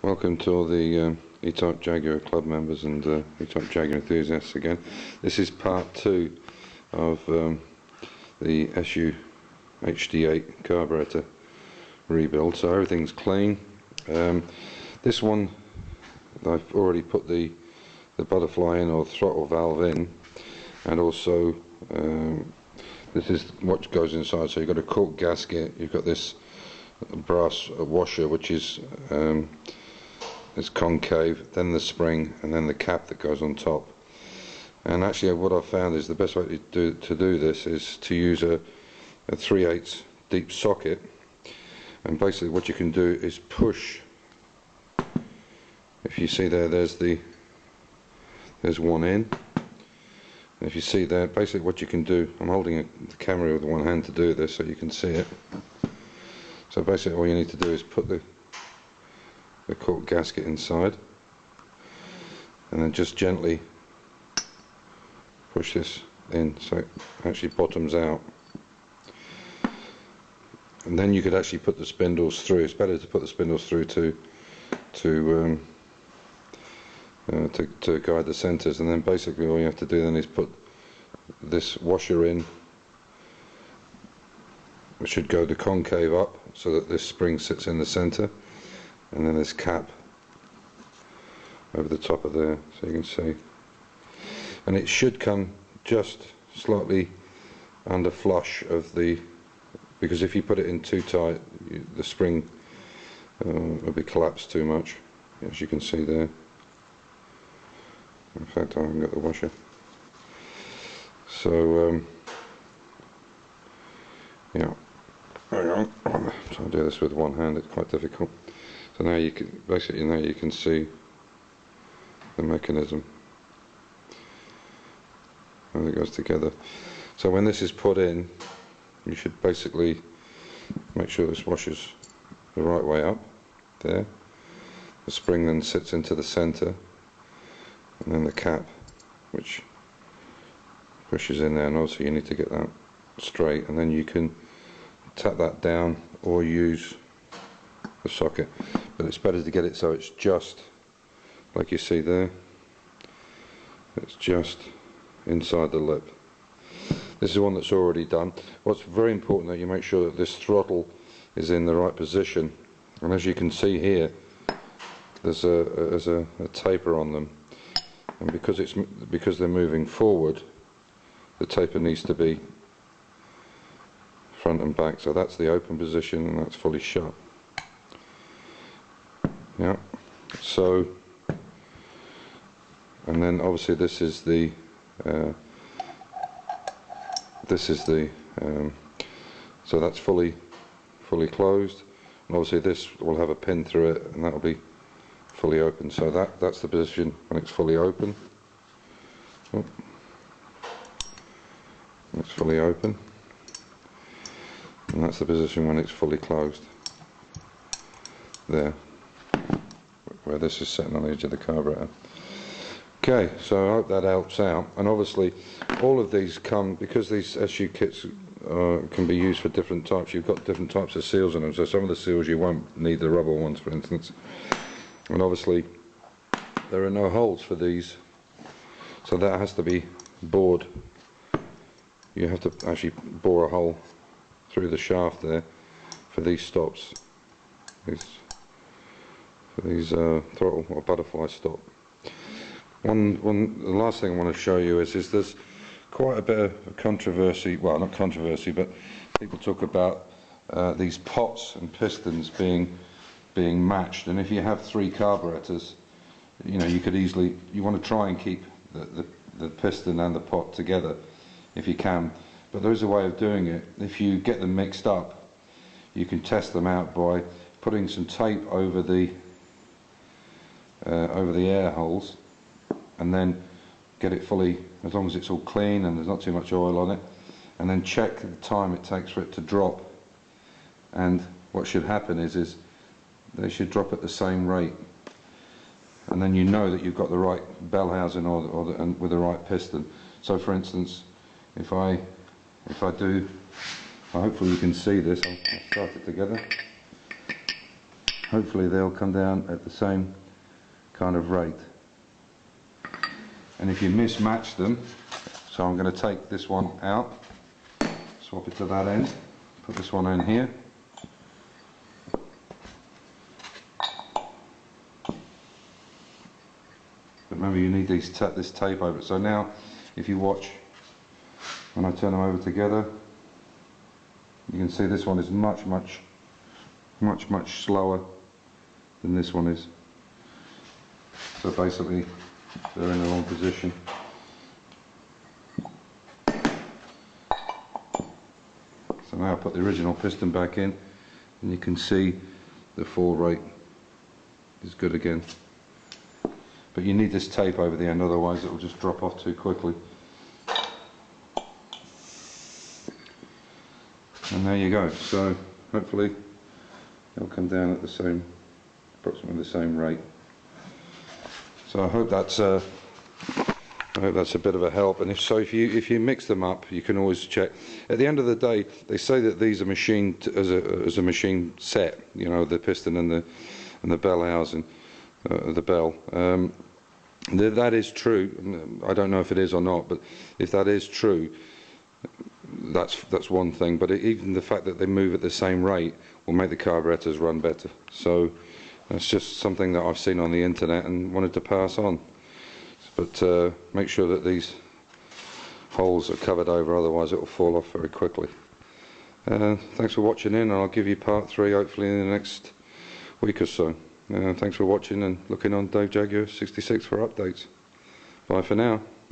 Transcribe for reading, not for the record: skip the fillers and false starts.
Welcome to all the E-Type Jaguar club members and E-Type Jaguar enthusiasts again. This is part 2 of the SU HD8 carburetor rebuild. So everything's clean. This one I've already put the butterfly in, or throttle valve in, and also this is what goes inside. So you've got a cork gasket, you've got this brass washer which is concave, then the spring, and then the cap that goes on top. And actually what I've found is the best way to do this is to use a 3/8 deep socket, and basically what you can do is push. If you see there's one in, and if you see there, basically what you can do, I'm holding the camera with one hand to do this so you can see it. So basically all you need to do is put the cork gasket inside, and then just gently push this in so it actually bottoms out. And then you could actually put the spindles through. It's better to put the spindles through to guide the centers. And then basically all you have to do then is put this washer in, which should go the concave up so that this spring sits in the center, and then this cap over the top of there, so you can see. And it should come just slightly under flush of the, because if you put it in too tight, the spring will be collapsed too much, as you can see there. In fact, I haven't got the washer. So yeah, hang on. I'm trying to do this with one hand, it's quite difficult. So now you can basically see the mechanism, how it goes together. So when this is put in, you should basically make sure this washer's the right way up there. The spring then sits into the center, and then the cap, which pushes in there, and also you need to get that straight, and then you can tap that down or use the socket, but it's better to get it so it's just like you see there, it's just inside the lip. This is one that's already done. What's very important that you make sure that this throttle is in the right position, and as you can see here, there's a taper on them, and because they're moving forward, the taper needs to be front and back. So that's the open position, and that's fully shut. Yeah. So, and then obviously this is the so that's fully closed, and obviously this will have a pin through it, and that will be fully open. So that's the position when it's fully open. Oh. It's fully open, and that's the position when it's fully closed there, where this is sitting on the edge of the carburetor. Okay, so I hope that helps out. And obviously all of these come, because these SU kits can be used for different types, you've got different types of seals in them. So some of the seals you won't need the rubber ones, for instance, and obviously there are no holes for these, so that has to be bored. You have to actually bore a hole through the shaft there for these stops, for these throttle or butterfly stop. The last thing I want to show you is there's quite a bit of controversy, well, not controversy, but people talk about these pots and pistons being matched, and if you have 3 carburetors, you could easily, you want to try and keep the piston and the pot together if you can, but there is a way of doing it. If you get them mixed up, you can test them out by putting some tape over the air holes, and then get it fully, as long as it's all clean and there's not too much oil on it, and then check the time it takes for it to drop. And what should happen is they should drop at the same rate, and then you know that you've got the right bell housing and with the right piston. So for instance, if I do, hopefully you can see this, I'll start it together. hopefully they'll come down at the same kind of rate. And if you mismatch them, so I'm going to take this one out, swap it to that end, put this one in here. But remember, you need this tape over it. So now, if you watch, when I turn them over together, you can see this one is much slower than this one is. So basically, they're in the wrong position. So now I put the original piston back in, and you can see the fall rate is good again. But you need this tape over the end, otherwise it will just drop off too quickly. And there you go. So hopefully it'll come down at the same, approximately the same rate. So I hope that's a bit of a help. And if you mix them up, you can always check. At the end of the day, they say that these are machined as a machine set. You know, the piston and the bell housing, the bell. That is true. I don't know if it is or not, but if that is true, that's one thing. But even the fact that they move at the same rate will make the carburetors run better. So that's just something that I've seen on the internet and wanted to pass on. But make sure that these holes are covered over, otherwise it will fall off very quickly. Thanks for watching in, and I'll give you part 3 hopefully in the next week or so. Thanks for watching and looking on Dave Jaguar 66 for updates. Bye for now.